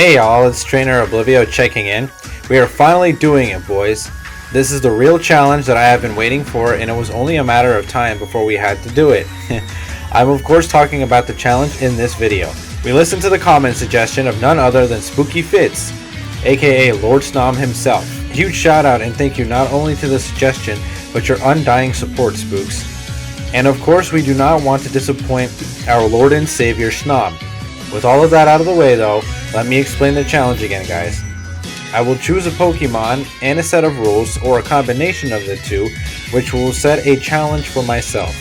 Hey y'all, it's TrainerOblivio checking in. We are finally doing it, boys. This is the real challenge that I have been waiting for, and it was only a matter of time before we had to do it. I'm of course talking about the challenge in this video. We listened to the comment suggestion of none other than SpookyFitz, aka Lord Snom himself. Huge shout out and thank you not only to the suggestion, but your undying support, Spooks. And of course we do not want to disappoint our Lord and Savior Snom. With all of that out of the way though, let me explain the challenge again, guys. I will choose a Pokemon and a set of rules, or a combination of the two, which will set a challenge for myself.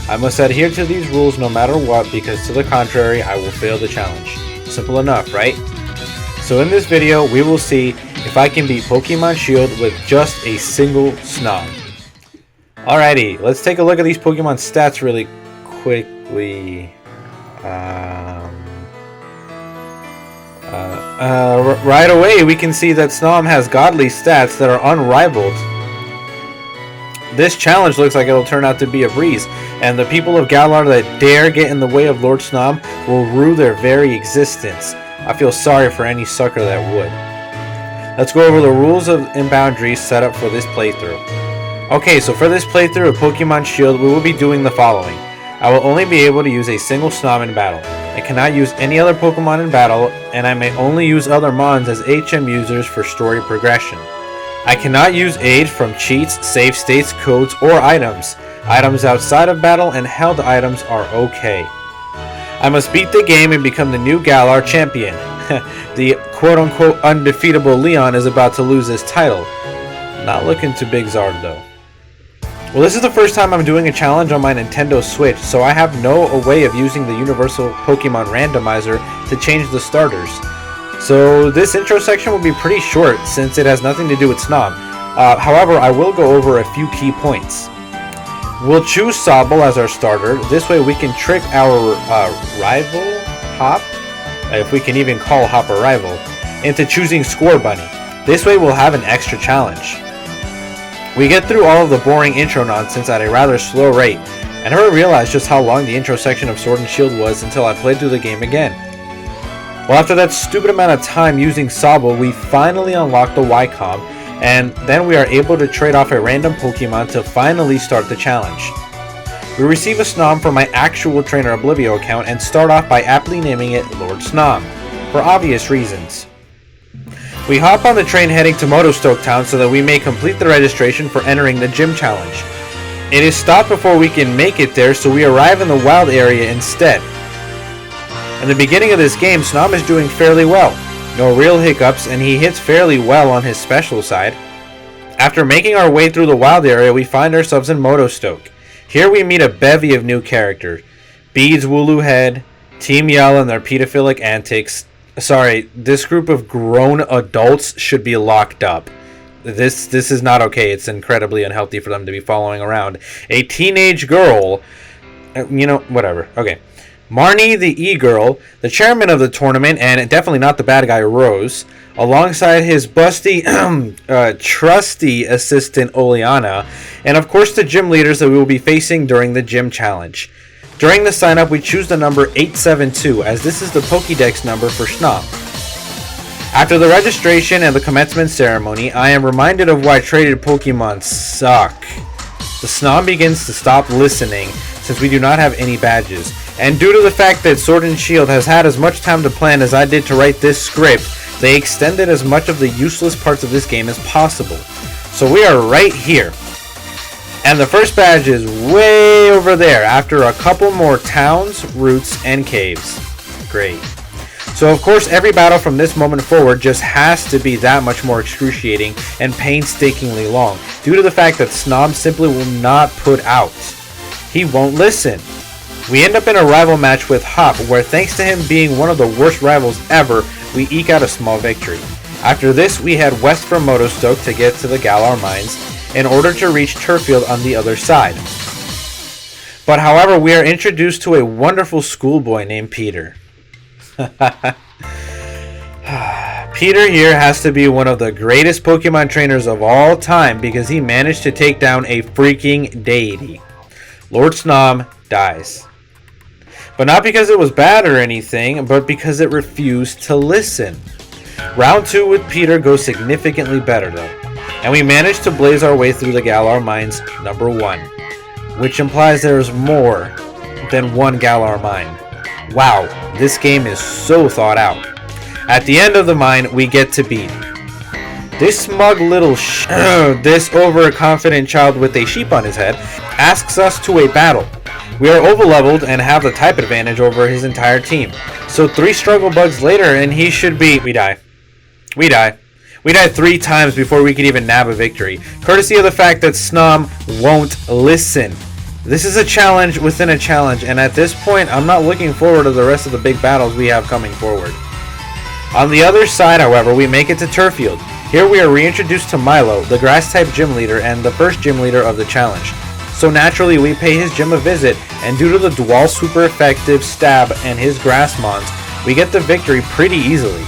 I must adhere to these rules no matter what, because to the contrary, I will fail the challenge. Simple enough, right? So in this video, we will see if I can beat Pokemon Shield with just a single Snom. Alrighty, let's take a look at these Pokemon stats really quickly. Right away, we can see that Snom has godly stats that are unrivaled. This challenge looks like it'll turn out to be a breeze, and the people of Galar that dare get in the way of Lord Snom will rue their very existence. I feel sorry for any sucker that would. Let's go over the rules and boundaries set up for this playthrough. Okay, so for this playthrough of Pokemon Shield, we will be doing the following. I will only be able to use a single Snom in battle. I cannot use any other Pokemon in battle, and I may only use other Mons as HM users for story progression. I cannot use aid from cheats, save states, codes, or items. Items outside of battle and held items are okay. I must beat the game and become the new Galar champion. The quote-unquote undefeatable Leon is about to lose his title. Not looking too big Zard though. Well, this is the first time I'm doing a challenge on my Nintendo Switch, so I have no way of using the Universal Pokemon Randomizer to change the starters. So this intro section will be pretty short since it has nothing to do with Snom. However, I will go over a few key points. We'll choose Sobble as our starter. This way we can trick our rival, Hop, if we can even call Hop a rival, into choosing Scorbunny. This way we'll have an extra challenge. We get through all of the boring intro nonsense at a rather slow rate. I never realized just how long the intro section of Sword and Shield was until I played through the game again. Well, after that stupid amount of time using Sobble, we finally unlock the Y-Com, and then we are able to trade off a random Pokemon to finally start the challenge. We receive a Snom from my actual TrainerOblivio account and start off by aptly naming it Lord Snom, for obvious reasons. We hop on the train heading to Motostoke Town so that we may complete the registration for entering the gym challenge. It is stopped before we can make it there, so we arrive in the wild area instead. In the beginning of this game, Snom is doing fairly well. No real hiccups, and he hits fairly well on his special side. After making our way through the wild area, we find ourselves in Motostoke. Here we meet a bevy of new characters. Beads, Wooloo Head, Team Yell and their pedophilic antics. Sorry, this group of grown adults should be locked up. This is not okay. It's incredibly unhealthy for them to be following around a teenage girl. Whatever. Okay. Marnie, the e-girl, the chairman of the tournament, and definitely not the bad guy, Rose, alongside his busty, trusty assistant, Oleana, and of course the gym leaders that we will be facing during the gym challenge. During the sign-up, we choose the number 872, as this is the Pokédex number for Snom. After the registration and the commencement ceremony, I am reminded of why traded Pokemon suck. The Snom begins to stop listening, since we do not have any badges. And due to the fact that Sword and Shield has had as much time to plan as I did to write this script, they extended as much of the useless parts of this game as possible. So we are right here. And the first badge is way over there after a couple more towns, routes, and caves. Great. So of course every battle from this moment forward just has to be that much more excruciating and painstakingly long due to the fact that Snom simply will not put out. He won't listen. We end up in a rival match with Hop, where thanks to him being one of the worst rivals ever, we eke out a small victory. After this, we head west from Motostoke to get to the Galar Mines in order to reach Turffield on the other side. But however, we are introduced to a wonderful schoolboy named Peter. Peter here has to be one of the greatest Pokemon trainers of all time because he managed to take down a freaking deity. Lord Snom dies. But not because it was bad or anything, but because it refused to listen. Round 2 with Peter goes significantly better though, and we manage to blaze our way through the Galar Mines number 1, which implies there's more than one Galar mine. Wow, this game is so thought out. At the end of the mine, we get to beat this smug little this overconfident child with a sheep on his head asks us to a battle. We are overleveled and have the type advantage over his entire team. So 3 struggle bugs later and he should be... We die. We die 3 times before we could even nab a victory, courtesy of the fact that Snom won't listen. This is a challenge within a challenge, and at this point, I'm not looking forward to the rest of the big battles we have coming forward. On the other side, however, we make it to Turffield. Here we are reintroduced to Milo, the grass-type gym leader and the first gym leader of the challenge. So naturally, we pay his gym a visit, and due to the Dwal super effective stab and his grass mons, we get the victory pretty easily.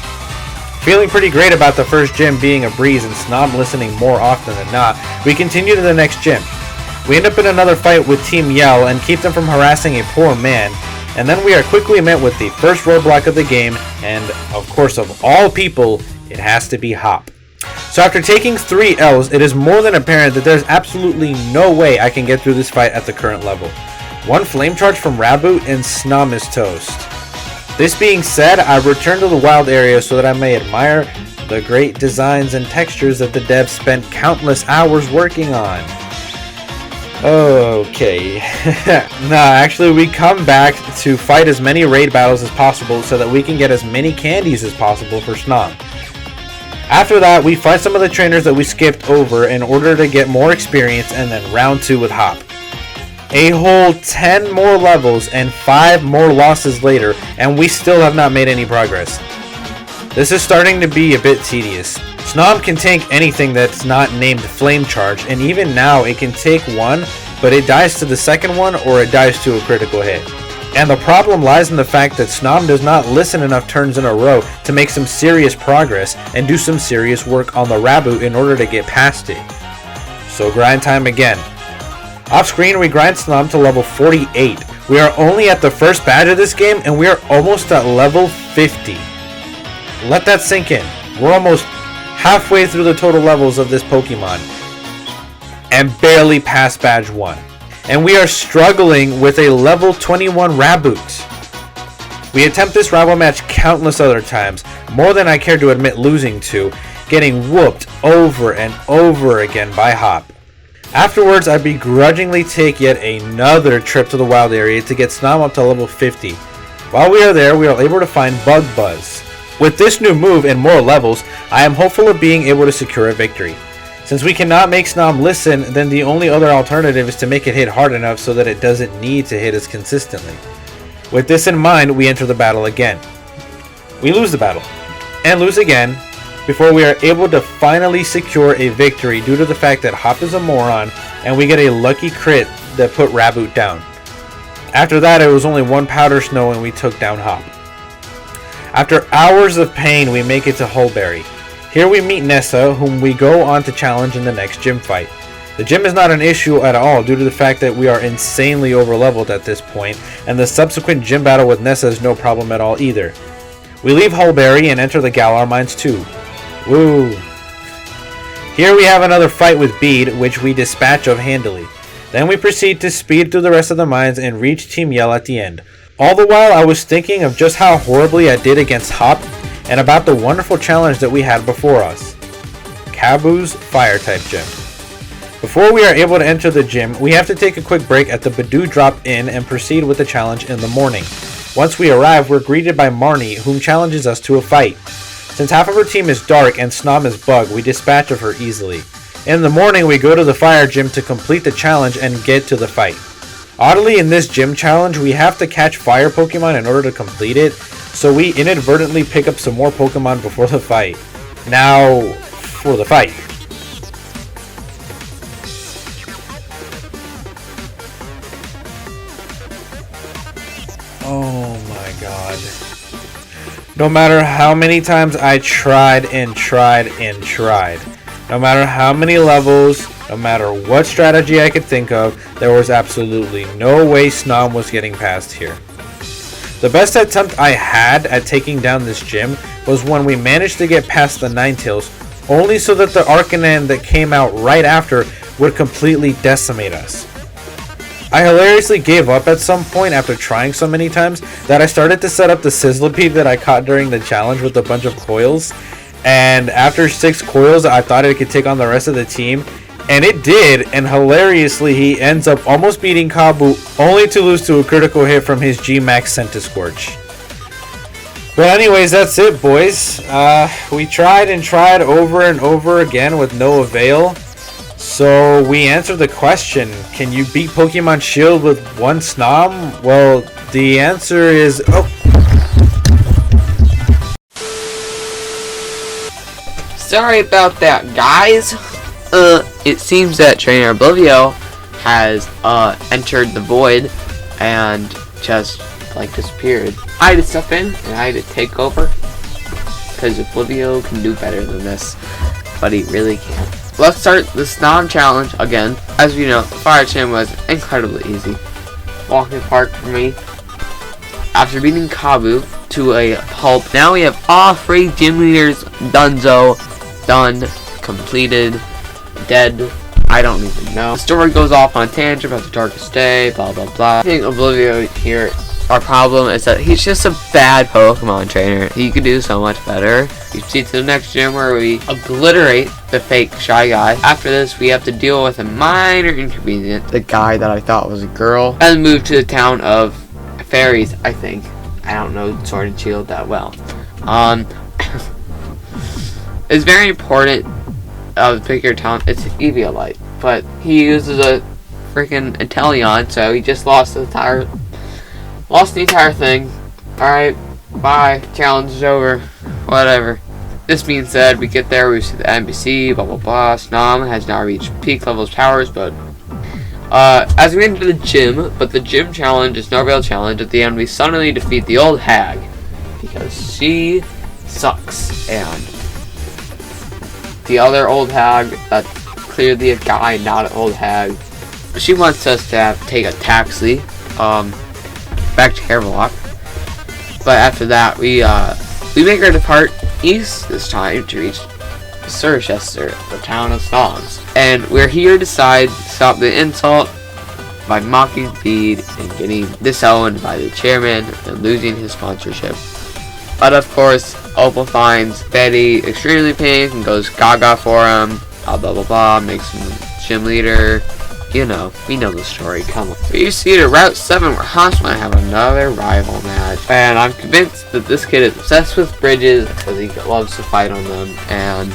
Feeling pretty great about the first gym being a breeze and Snom listening more often than not, we continue to the next gym. We end up in another fight with Team Yell and keep them from harassing a poor man, and then we are quickly met with the first roadblock of the game, and of course of all people, it has to be Hop. So after taking 3 L's, it is more than apparent that there's absolutely no way I can get through this fight at the current level. 1 flame charge from Raboot and Snom is toast. This being said, I return to the wild area so that I may admire the great designs and textures that the devs spent countless hours working on. Okay. Actually we come back to fight as many raid battles as possible so that we can get as many candies as possible for Snom. After that, we fight some of the trainers that we skipped over in order to get more experience, and then round 2 with Hop. A whole 10 more levels and 5 more losses later, and we still have not made any progress. This is starting to be a bit tedious. Snom can tank anything that's not named Flame Charge, and even now it can take 1, but it dies to the second one or it dies to a critical hit. And the problem lies in the fact that Snom does not listen enough turns in a row to make some serious progress and do some serious work on the Raboot in order to get past it. So grind time again. Off screen we grind Snom to level 48. We are only at the first badge of this game and we are almost at level 50. Let that sink in. We're almost halfway through the total levels of this Pokemon and barely past badge 1. And we are struggling with a level 21 Raboot. We attempt this rival match countless other times, more than I care to admit losing to, getting whooped over and over again by Hop. Afterwards, I begrudgingly take yet another trip to the wild area to get Snom up to level 50. While we are there, we are able to find Bug Buzz. With this new move and more levels, I am hopeful of being able to secure a victory. Since we cannot make Snom listen, then the only other alternative is to make it hit hard enough so that it doesn't need to hit as consistently. With this in mind, we enter the battle again. We lose the battle, and lose again, before we are able to finally secure a victory due to the fact that Hop is a moron, and we get a lucky crit that put Raboot down. After that, it was only 1 powder snow and we took down Hop. After hours of pain, we make it to Hulberry. Here we meet Nessa, whom we go on to challenge in the next gym fight. The gym is not an issue at all due to the fact that we are insanely overleveled at this point, and the subsequent gym battle with Nessa is no problem at all either. We leave Hulberry and enter the Galar Mines too. Woo! Here we have another fight with Bede, which we dispatch of handily. Then we proceed to speed through the rest of the mines and reach Team Yell at the end. All the while I was thinking of just how horribly I did against Hop, and about the wonderful challenge that we had before us. Kabu's Fire-type gym. Before we are able to enter the gym, we have to take a quick break at the Badoo Drop-In and proceed with the challenge in the morning. Once we arrive, we're greeted by Marnie, whom challenges us to a fight. Since half of her team is Dark and Snom is Bug, we dispatch of her easily. In the morning, we go to the Fire Gym to complete the challenge and get to the fight. Oddly, in this gym challenge, we have to catch fire Pokemon in order to complete it, so we inadvertently pick up some more Pokemon before the fight. Now, for the fight. Oh my god. No matter how many times I tried and tried and tried, no matter how many levels, no matter what strategy I could think of, there was absolutely no way Snom was getting past here. The best attempt I had at taking down this gym was when we managed to get past the Ninetales, only so that the Arcanine that came out right after would completely decimate us. I hilariously gave up at some point after trying so many times that I started to set up the Sizzlipede that I caught during the challenge with a bunch of coils, and after 6 coils I thought it could take on the rest of the team, and it did, and hilariously he ends up almost beating Kabu only to lose to a critical hit from his G-Max Centiskorch. But anyways, that's it, boys. We tried and tried over and over again with no avail. So we answered the question, can you beat Pokemon Shield with 1 Snom? Well, the answer is... Sorry about that, guys. It seems that TrainerOblivio has entered the void and just disappeared. I had to step in and I had to take over because Oblivio can do better than this, but he really can't. Let's start the Snom challenge again. As we know, the fire gym was incredibly easy. Walk in the park for me. After beating Kabu to a pulp, now we have all 3 gym leaders donezo, done, completed, dead. I don't even know. The story goes off on a tangent about the darkest day, blah blah blah. I think Oblivio here, our problem is that he's just a bad Pokemon trainer. He could do so much better. We proceed to the next gym where we obliterate the fake Shy Guy. After this, we have to deal with a minor inconvenience, the guy that I thought was a girl, and move to the town of Fairies, I think. I don't know Sword and Shield that well. It's very important to pick your town. It's Eviolite, but he uses a freaking Inteleon, so he just lost the entire thing. Alright, bye. Challenge is over. Whatever. This being said, we get there, we see the NPC, blah blah blah. Snom has now reached peak levels powers, but as we enter the gym, but the gym challenge is no real challenge. At the end, we suddenly defeat the old hag because she sucks, and the other old hag, that's clearly a guy, not an old hag. She wants us to take a taxi back to Havelock. But after that, we make our depart east this time to reach Surchester, the town of Snoms. And we're here to decide to stop the insult by mocking Feed and getting disowned by the chairman and losing his sponsorship. But of course, Opal finds Betty extremely pink and goes gaga for him, blah blah blah blah, makes him gym leader. You know, we know the story, come on. We see it at Route 7 where Hans might have another rival match. And I'm convinced that this kid is obsessed with bridges because he loves to fight on them. And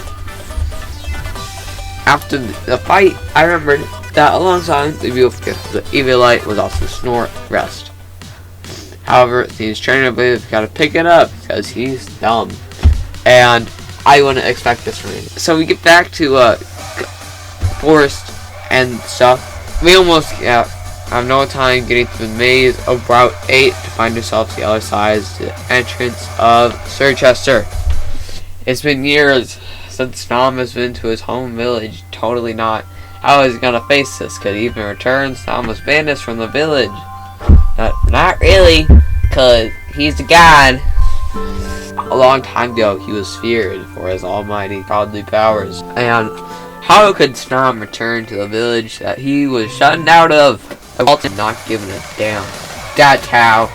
after the fight, I remembered that alongside the beautiful gift, the Eviolite was also Snort Rest. However, it seems TrainerOblivio got to pick it up because he's dumb. And I wouldn't expect this from him. So we get back to Forest and stuff. We almost have no time getting to the maze of Route 8 to find ourselves the other side, the entrance of Surchester. It's been years since Snom has been to his home village. Totally not. How is he gonna face this? Could he even return? Snom was banished from the village. Not really, cause he's a god. A long time ago, he was feared for his almighty godly powers. And how could Snom return to the village that he was shut out of? Also not giving a damn. That's how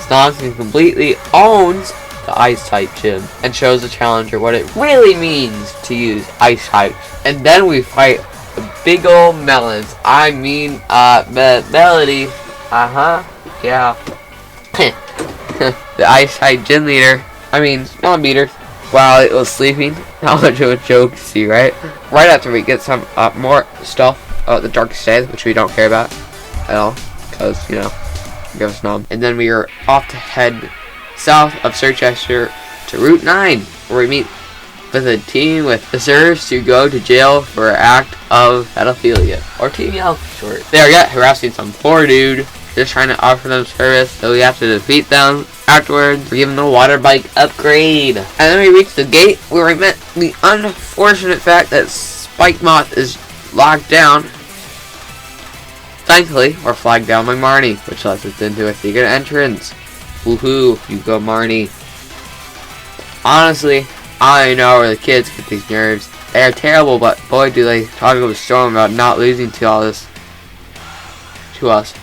Snom completely owns the Ice-type gym and shows the challenger what it really means to use Ice-type. And then we fight the big old melons. I mean, Melody. Yeah. The Ice-type gym leader. I mean, melon beater. While it was sleeping. How much of a joke to see, right? Right after we get some more stuff about the darkest day, which we don't care about at all, because, you know, give us Snom. And then we are off to head south of Surchester to Route 9, where we meet with a teen with deserves to go to jail for an act of pedophilia, or TBL for short. They are yet harassing some poor dude, just trying to offer them service, so we have to defeat them. Afterwards, we're given the water bike upgrade. And then we reach the gate where we met the unfortunate fact that Spike Moth is locked down. Thankfully, we're flagged down by Marnie, which lets us into a secret entrance. Woohoo, you go Marnie. Honestly, I don't know where the kids get these nerves. They are terrible, but boy do they talk about storm about not losing to all this. To us.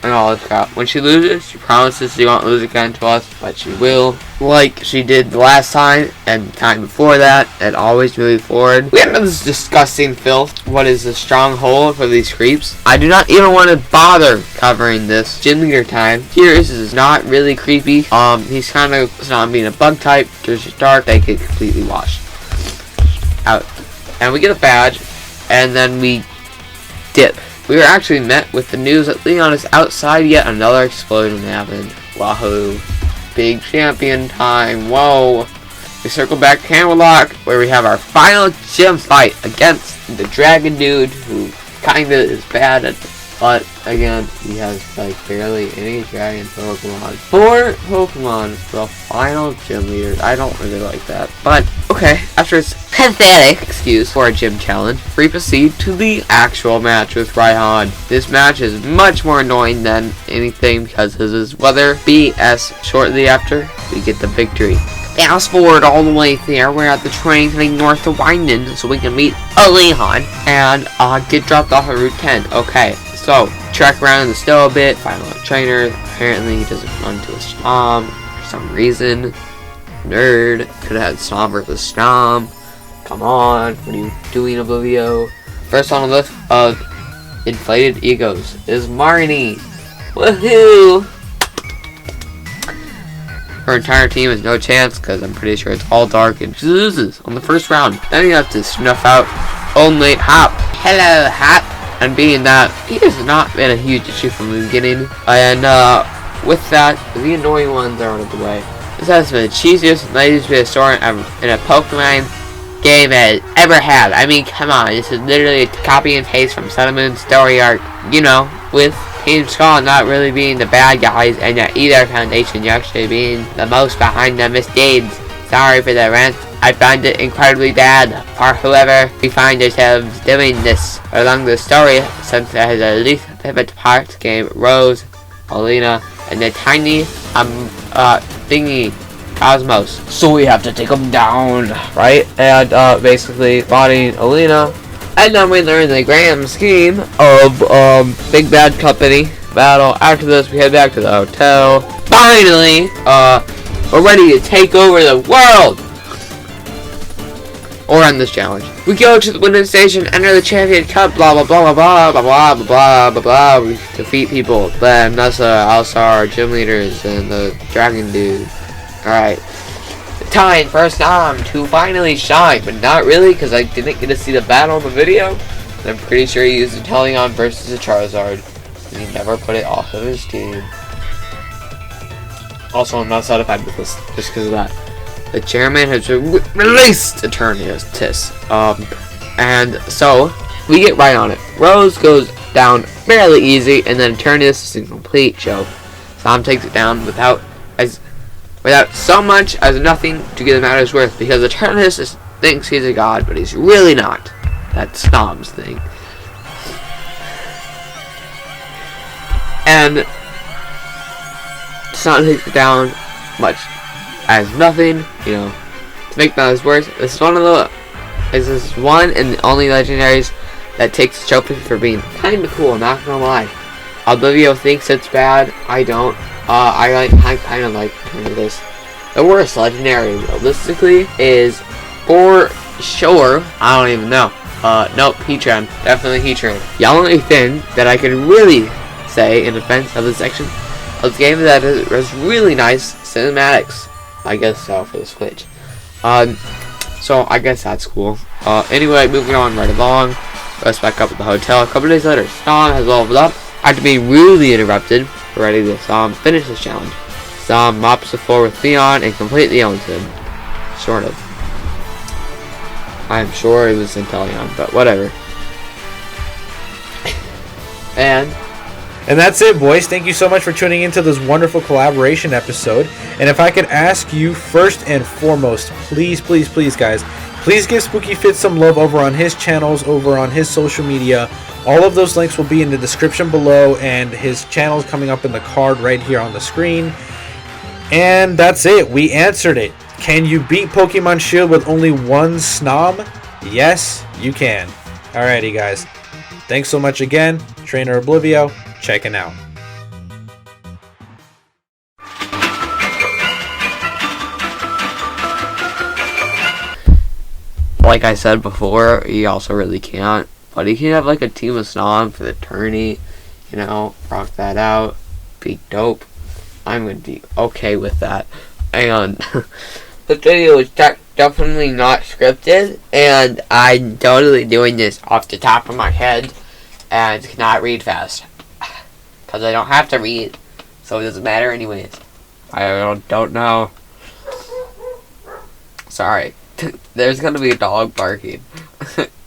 And all this crap. When she loses, she promises she won't lose again to us, but she will. Like she did the last time, and the time before that, and always moving forward. We have this disgusting filth. What is the stronghold for these creeps? I do not even want to bother covering this. Gym leader time. Tears is not really creepy. He's kind of not being a bug type. Tears is dark. They get completely washed out. And we get a badge, and then we dip. We were actually met with the news that Leon is outside. Yet another explosion happened. Wahoo. Big champion time. Whoa. We circle back to Camelot, where we have our final gym fight against the dragon dude, who kinda is bad at, but again, he has like barely any dragon Pokemon. 4 Pokemon for the final gym leader. I don't really like that. But okay, after this pathetic excuse for a gym challenge, we proceed to the actual match with Raihan. This match is much more annoying than anything because this is weather BS. Shortly after, we get the victory. Fast forward all the way there, we're at the train heading north to Winden so we can meet Leon and get dropped off at Route 10. Okay, so track around in the snow a bit, find a trainer. Apparently he doesn't run to a Snom for some reason. Nerd. Could have had Snom versus Snom. Come on, what are you doing, Oblivio? First on the list of inflated egos is Marnie. Woohoo! Her entire team has no chance because I'm pretty sure it's all dark and she loses on the first round. Then you have to snuff out only Hop. Hello, Hop. And being that he has not been a huge issue from the beginning, and with that, the annoying ones are out of the way. This has been the cheesiest, latest bit of story in a Pokemon game that ever had. I mean, come on, this is literally a copy and paste from Sun and Moon story arc. You know, with Team Skull not really being the bad guys, and yet either Foundation actually being the most behind the misdeeds. Sorry for the rant. I find it incredibly bad for whoever we find ourselves doing this. Along the story, since there has at least a pivot part, game Rose, Alina, and the tiny thingy Cosmos. So we have to take them down, right? And basically bodying Alina. And then we learn the grand scheme of Big Bad Company battle. After this, we head back to the hotel. Finally, we're ready to take over the world! Or end this challenge. We go to the winning station, enter the champion cup, blah blah blah blah blah blah blah blah blah blah. We defeat people. Then Nessa, All-Star, gym leaders, and the dragon dude. Alright. Time for Snom to finally shine, but not really because I didn't get to see the battle in the video. And I'm pretty sure he used a Teleon versus a Charizard. And he never put it off of his team. Also, I'm not satisfied with this just because of that. The chairman has released Eternatus. And so, we get right on it. Rose goes down fairly easy, and then Eternatus is a complete joke. Snom takes it down without so much as nothing to get the matter's worth, because Eternatus thinks he's a god, but he's really not. That's Snom's thing. And Snom takes it down much as nothing, you know, to make matters worse. This is one and the only legendaries that takes the trophy for being kind of cool, not gonna lie. Oblivio thinks it's bad, I don't. I kind of like this. The worst legendary, realistically, is for sure, I don't even know. Nope, Heatran. Definitely Heatran. The only thing that I can really say in defense of this section of the game that is really nice cinematics. I guess so, for the Switch. So I guess that's cool. Anyway, moving on right along. Let's back up at the hotel. A couple days later, Snom has leveled up. After being rudely interrupted, we're ready to finish this challenge. Snom mops the floor with Leon and completely owns him. Sort of. I'm sure it was Inteleon, but whatever. And that's it, boys. Thank you so much for tuning into this wonderful collaboration episode. And if I could ask you first and foremost, please, please, please, guys, please give SpookyFitz some love over on his channels, over on his social media. All of those links will be in the description below, and his channel is coming up in the card right here on the screen. And that's it. We answered it. Can you beat Pokemon Shield with only one Snom? Yes, you can. Alrighty, guys. Thanks so much again. TrainerOblivio, checking out. Like I said before, he also really can't. But he can have like a team of Snom for the tourney. You know, rock that out. Be dope. I'm going to be okay with that. And the video is definitely not scripted. And I'm totally doing this off the top of my head. And cannot read fast. Because I don't have to read. So it doesn't matter anyways. I don't know. Sorry. There's gonna be a dog barking.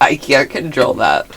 I can't control that.